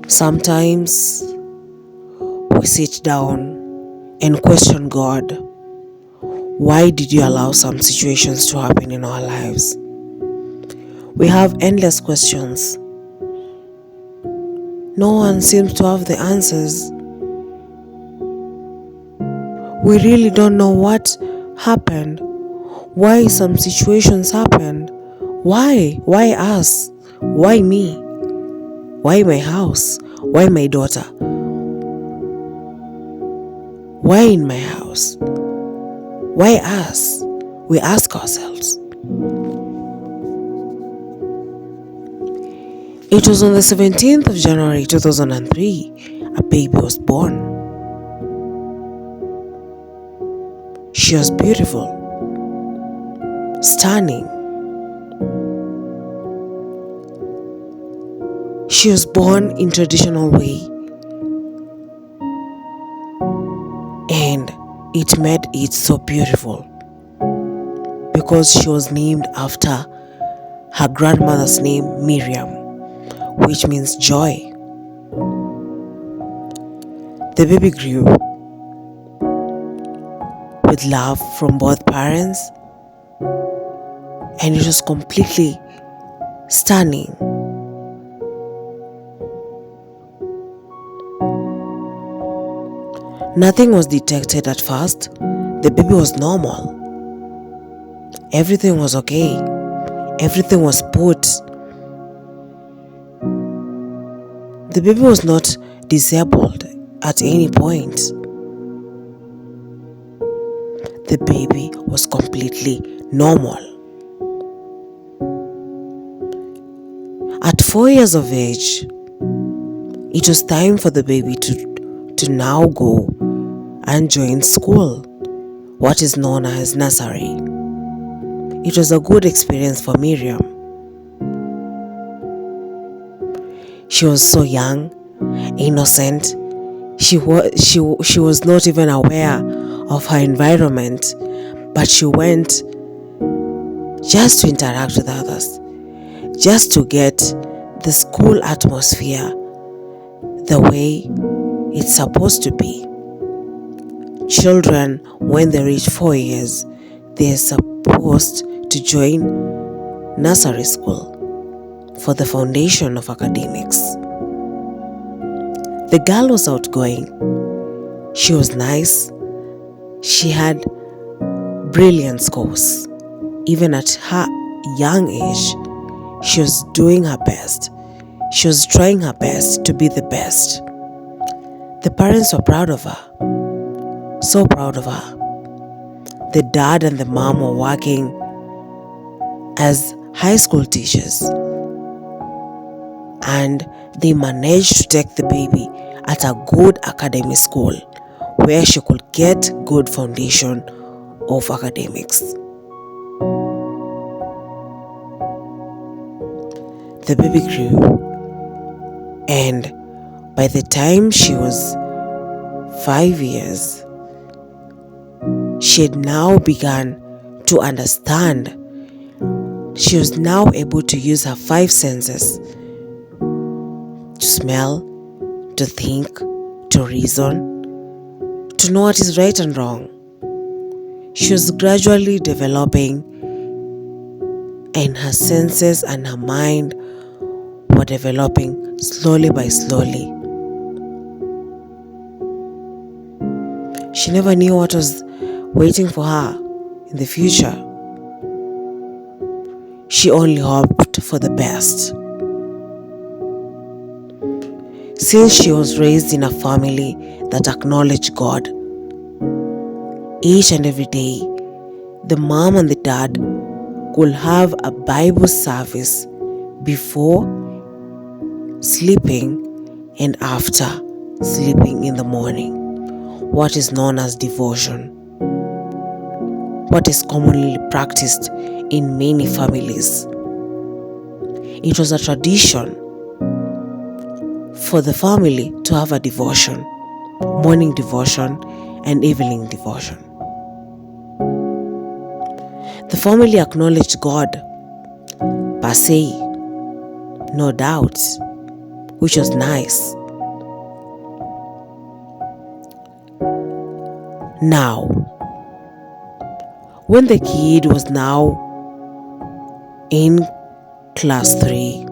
Sometimes we sit down and question God. Why did you allow some situations to happen in our lives? We have endless questions. No one seems to have the answers. We really don't know what happened. Why some situations happened? Why? Why us? Why me? Why my house? Why my daughter? Why in my house? Why us? We ask ourselves. It was on the 17th of January 2003, a baby was born. She was beautiful, stunning. She was born in traditional way, and it made it so beautiful because she was named after her grandmother's name, Miriam, which means joy. The baby grew with love from both parents, and it was completely stunning. Nothing was detected at first. The baby was normal. Everything was okay. Everything was put. The baby was not disabled at any point. The baby was completely normal. At 4 years of age, it was time for the baby to now go and join school, what is known as nursery. It was a good experience for Miriam. She was so young, innocent. She was not even aware of her environment, but she went just to interact with others, just to get the school atmosphere the way it's supposed to be. Children, when they reach 4 years, they're supposed to join nursery school for the foundation of academics. The girl was outgoing. She was nice. She had brilliant scores. Even at her young age, she was doing her best. She was trying her best to be the best. The parents were proud of her. So proud of her. The dad and the mom were working as high school teachers, and they managed to take the baby at a good academic school where she could get good foundation of academics. The baby grew, and by the time she was 5 years, she had now begun to understand. She was now able to use her 5 senses to smell, to think, to reason, to know what is right and wrong. She was gradually developing, and her senses and her mind were developing slowly by slowly. She never knew what was waiting for her in the future. She only hoped for the best. Since she was raised in a family that acknowledged God, each and every day, the mom and the dad could have a Bible service before sleeping and after sleeping in the morning, what is known as devotion, what is commonly practiced in many families. It was a tradition for the family to have a devotion, morning devotion and evening devotion. The family acknowledged God per se, no doubt, which was nice. Now, when the kid was now in class 3,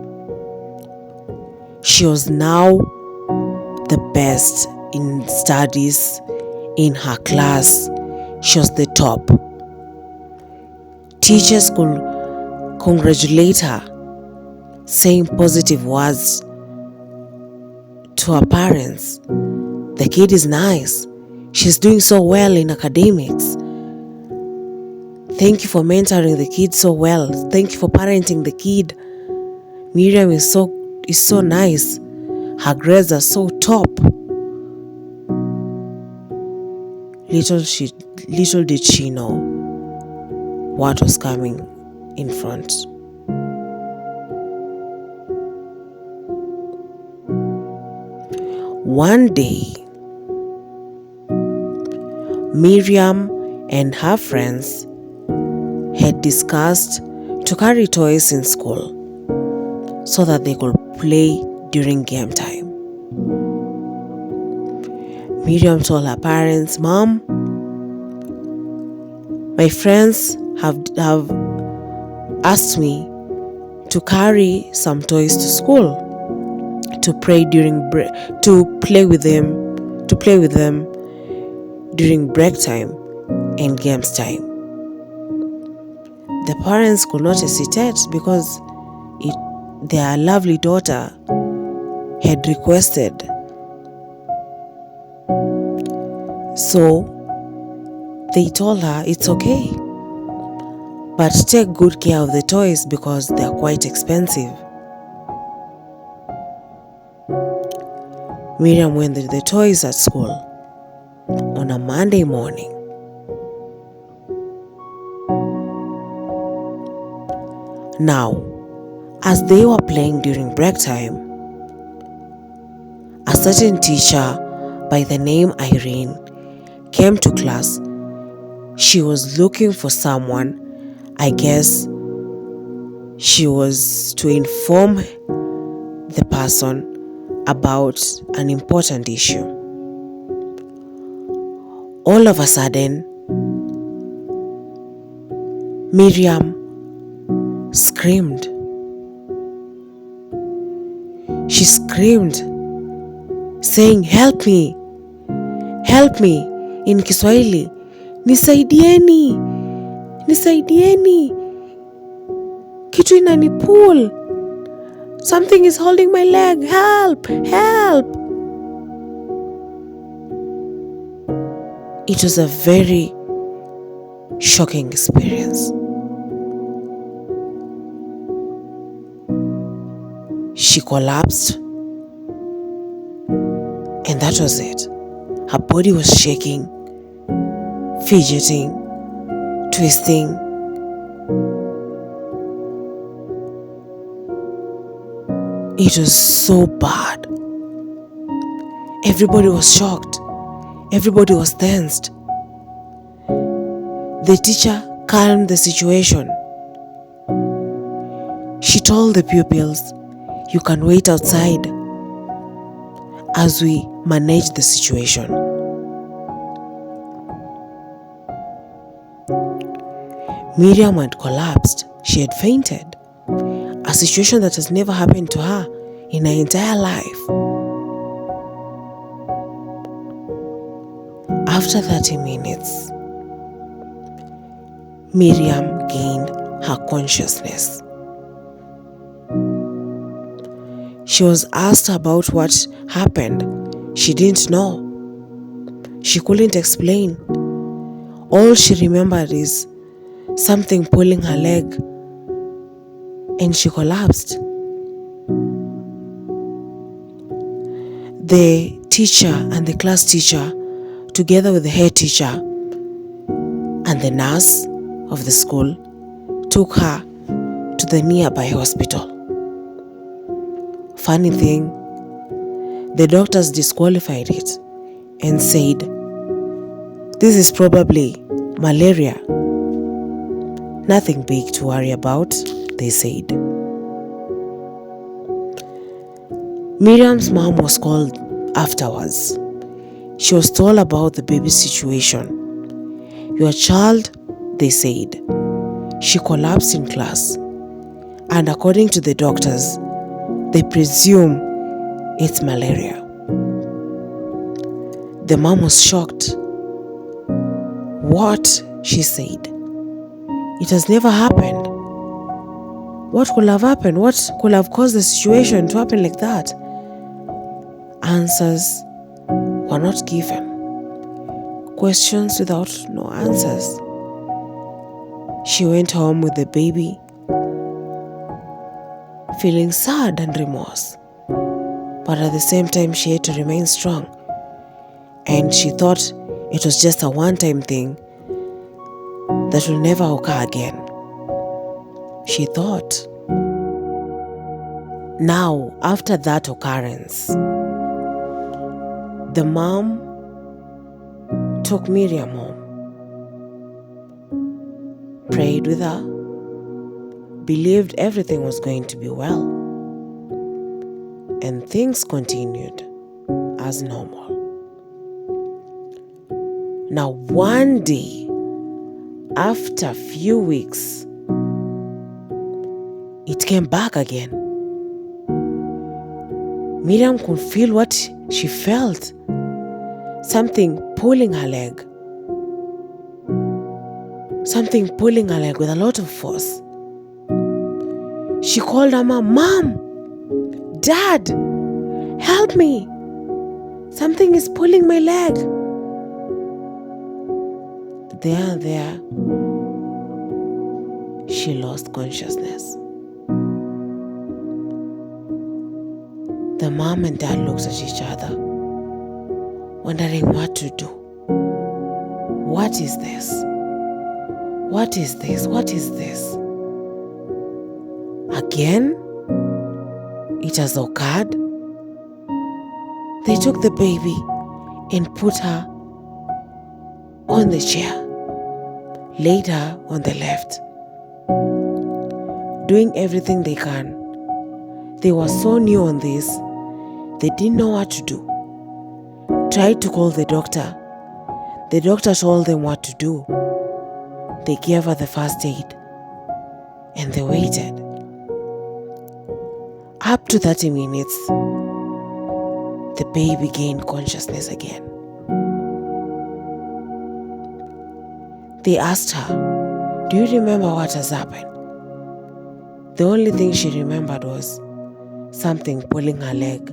she was now the best in studies in her class. She was the top. Teachers could congratulate her, saying positive words to her parents. The kid is nice. She's doing so well in academics. Thank you for mentoring the kid so well. Thank you for parenting the kid. Miriam is so nice. Her grades are so top. Little did she know what was coming in front. One day, Miriam and her friends had discussed to carry toys in school so that they could play during game time. Miriam told her parents, "Mom, my friends have asked me to carry some toys to school to play with them during break time and games time." The parents could not hesitate because their lovely daughter had requested. So they told her it's okay, but take good care of the toys because they are quite expensive. Miriam went with the toys at school on a Monday morning. Now, as they were playing during break time, a certain teacher by the name Irene came to class. She was looking for someone. I guess she was to inform the person about an important issue. All of a sudden, Miriam screamed. She screamed, saying, "Help me! Help me!" in Kiswahili. "Nisaidieni! Nisaidieni! Kitu inanipull! Something is holding my leg! Help! Help!" It was a very shocking experience. She collapsed, and that was it. Her body was shaking, fidgeting, twisting. It was so bad. Everybody was shocked. Everybody was tensed. The teacher calmed the situation. She told the pupils, "You can wait outside as we manage the situation." Miriam had collapsed. She had fainted. A situation that has never happened to her in her entire life. After 30 minutes, Miriam gained her consciousness. She was asked about what happened. She didn't know. She couldn't explain. All she remembered is something pulling her leg, and she collapsed. The teacher and the class teacher, together with the head teacher and the nurse of the school, took her to the nearby hospital. Funny thing, the doctors disqualified it and said, "This is probably malaria. Nothing big to worry about," they said. Miriam's mom was called afterwards. She was told about the baby's situation. Your child, they said, she collapsed in class, and according to the doctors, they presume it's malaria. The mom was shocked. What? She said. It has never happened. What could have happened? What could have caused the situation to happen like that? Answers were not given. Questions without no answers. She went home with the baby, feeling sad and remorse. But at the same time, she had to remain strong. And she thought it was just a one-time thing that will never occur again. She thought. Now, after that occurrence, the mom took Miriam home, prayed with her, believed everything was going to be well, and things continued as normal. Now, one day, after a few weeks, it came back again. Miriam could feel what she felt, something pulling her leg. Something pulling her leg with a lot of force. She called her mom, "Mom, Dad, help me. Something is pulling my leg." There, she lost consciousness. The mom and dad looked at each other, wondering what to do. What is this? What is this? What is this? Again? It has occurred? They took the baby and put her on the chair, laid her on the left, doing everything they can. They were so new on this, they didn't know what to do. Tried to call the doctor. The doctor told them what to do. They gave her the first aid and they waited. Up to 30 minutes, the baby gained consciousness again. They asked her, "Do you remember what has happened?" The only thing she remembered was something pulling her leg,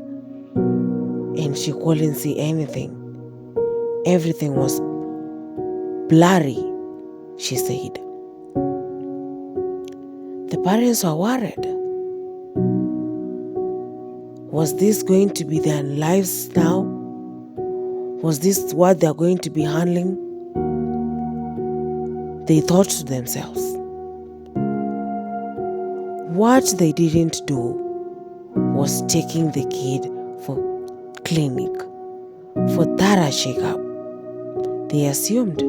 and she couldn't see anything. Everything was blurry, she said. The parents were worried. Was this going to be their lives now? Was this what they're going to be handling? They thought to themselves. What they didn't do was taking the kid for clinic, for thorough checkup. They assumed.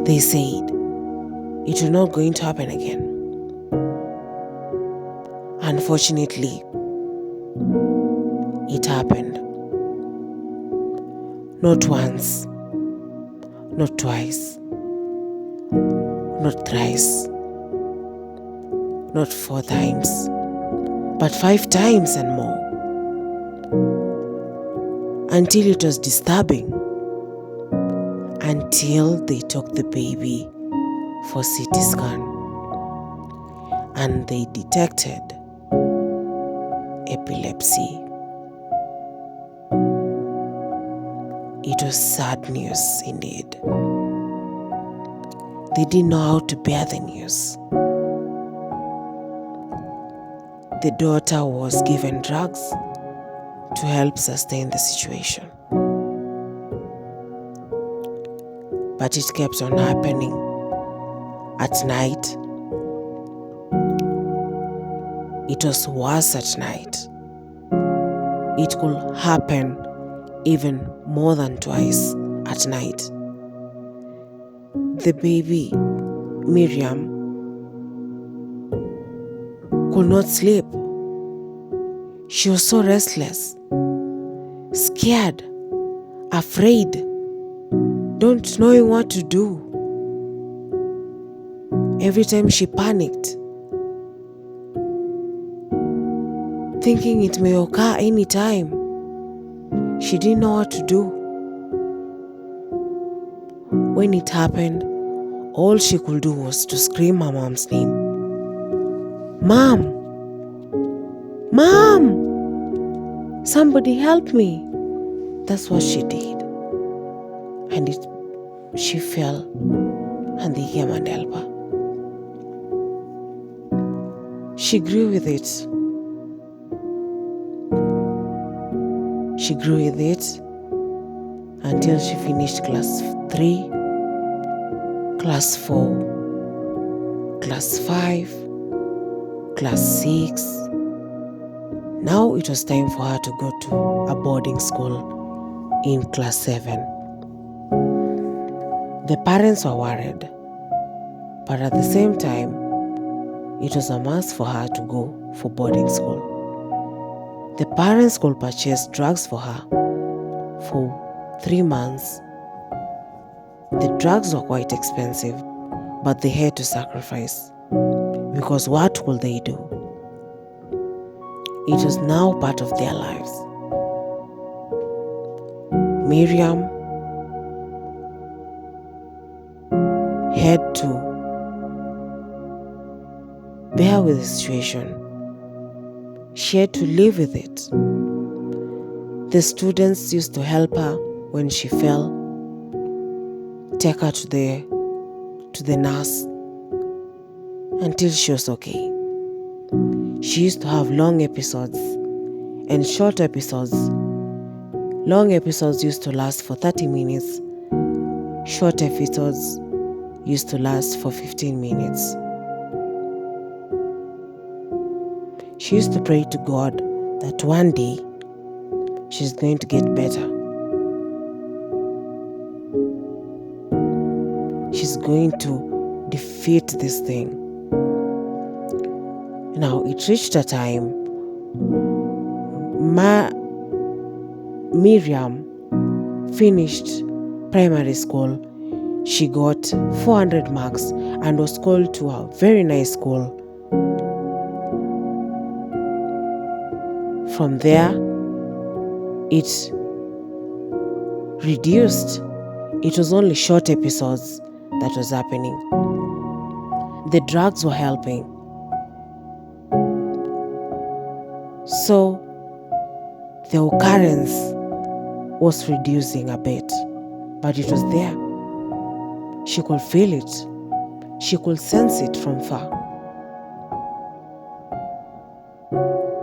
They said it was not going to happen again. Unfortunately, it happened. Not once, not twice, not thrice, not 4 times, but 5 times and more. Until it was disturbing. Until they took the baby for CT scan and they detected epilepsy. It was sad news indeed. They didn't know how to bear the news. The daughter was given drugs to help sustain the situation. But it kept on happening at night. It was worse at night. It could happen even more than twice at night. The baby, Miriam, could not sleep. She was so restless, scared, afraid, don't knowing what to do. Every time she panicked, thinking it may occur any time. She didn't know what to do. When it happened, all she could do was to scream her mom's name. Mom! Mom! Somebody help me! That's what she did. And she fell, and they came and helped her. She grew with it. She grew with it until she finished class 3, class 4, class 5, class 6. Now it was time for her to go to a boarding school in class 7. The parents were worried, but at the same time, it was a must for her to go for boarding school. The parents could purchase drugs for her for 3 months. The drugs were quite expensive, but they had to sacrifice, because what could they do? It was now part of their lives. Miriam had to bear with the situation. She had to live with it. The students used to help her when she fell, take her to the nurse until she was okay. She used to have long episodes and short episodes. Long episodes used to last for 30 minutes. Short episodes used to last for 15 minutes. She used to pray to God that one day she's going to get better. She's going to defeat this thing. Now it reached a time Miriam finished primary school. She got 400 marks and was called to a very nice school. From there, it reduced. It was only short episodes that was happening. The drugs were helping. So the occurrence was reducing a bit, but it was there. She could feel it. She could sense it from far.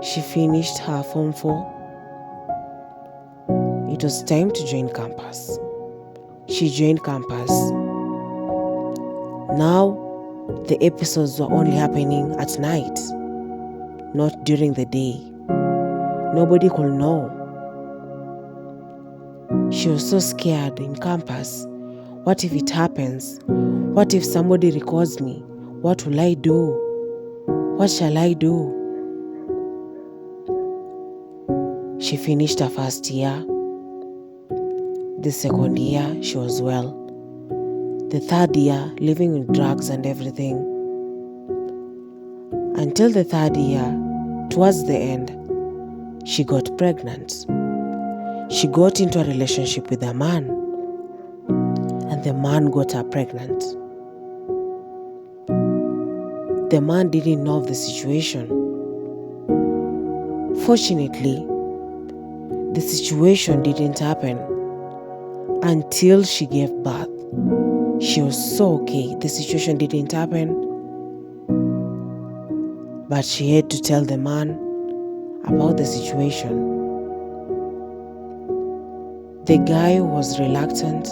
She finished her Form 4. It was time to join campus. She joined campus. Now, the episodes were only happening at night, not during the day. Nobody could know. She was so scared in campus. What if it happens? What if somebody records me? What will I do? What shall I do? She finished her first year. The second year, she was well. The third year, living with drugs and everything. Until the third year, towards the end, she got pregnant. She got into a relationship with a man, and the man got her pregnant. The man didn't know of the situation. Fortunately, the situation didn't happen until she gave birth. She was so okay. The situation didn't happen, but she had to tell the man about the situation. The guy was reluctant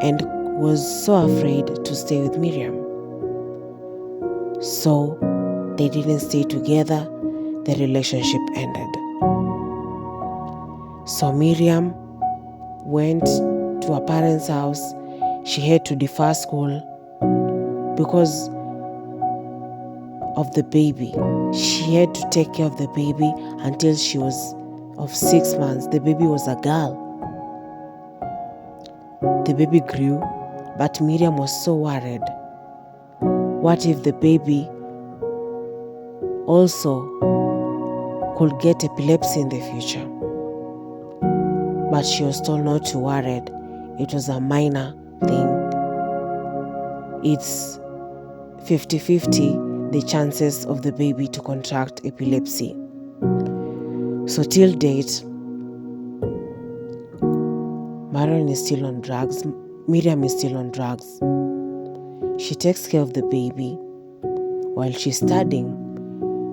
and was so afraid to stay with Miriam. So they didn't stay together. The relationship ended. So Miriam went to her parents' house. She had to defer school because of the baby. She had to take care of the baby until she was of 6 months. The baby was a girl. The baby grew, but Miriam was so worried. What if the baby also could get epilepsy in the future? But she was told not to worry. It was a minor thing. It's 50-50 the chances of the baby to contract epilepsy. So till date, Miriam is still on drugs. She takes care of the baby while she's studying.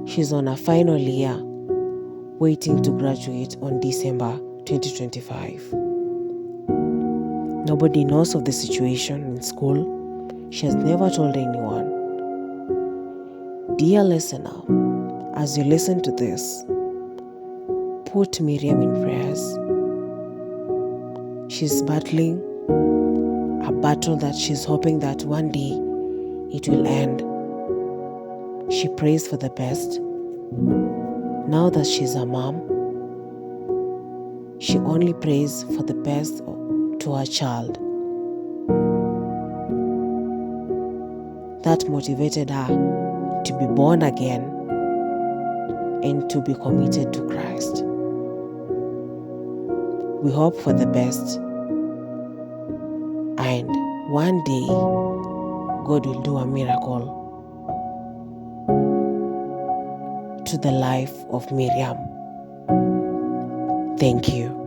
She's on her final year, waiting to graduate on December 2025. Nobody knows of the situation in school. She has never told anyone. Dear listener, as you listen to this, put Miriam in prayers. She's battling a battle that she's hoping that one day it will end. She prays for the best. Now that she's a mom, she only prays for the best to her child. That motivated her to be born again and to be committed to Christ. We hope for the best, and one day God will do a miracle to the life of Miriam. Thank you.